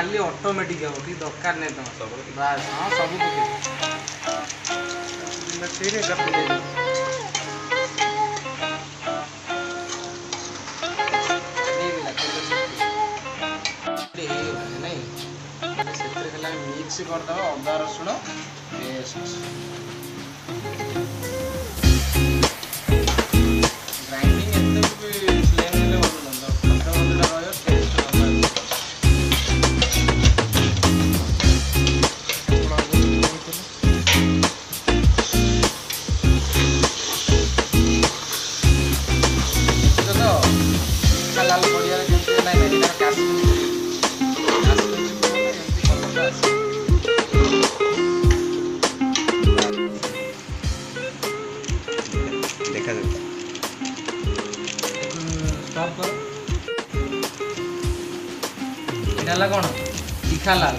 खाली ऑटोमेटिक हो कि दरकार नहीं तुम बस। हाँ सब नहीं मिक्स करदे अदा रसुण पेस्ट ग्राइंडिंग लाल पड़िया देखा स्टॉप करो। इला कौन तीखा लाल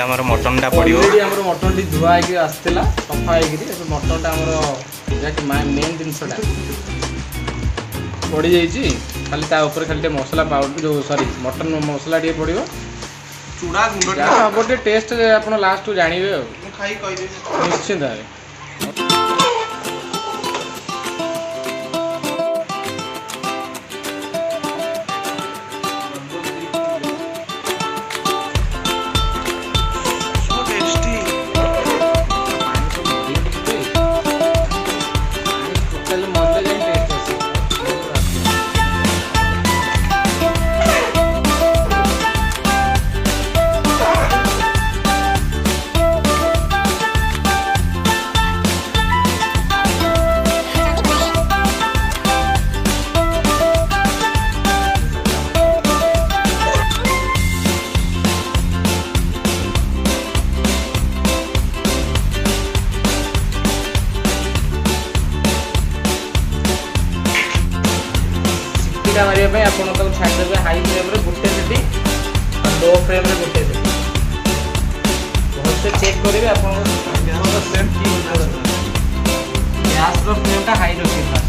आमर मटन टा पड़ो आमर मटन टी धुआ आसला सफा हो मटन टा आमर मेन जिनसा पड़ जाइए खाली खाली मसला पाउडर जो सॉरी मटन मसला टे पड़ो चूड़ा गुंड हम टेस्ट आप लास्ट जानवे निश्चिंत मारे आप छाड़देवे हाई फ्लेम गोटे सीटी लो फ्लेम गोटे सीटी भलसे चेक करेंगे आप गैस फ्लेम हाई रखिए।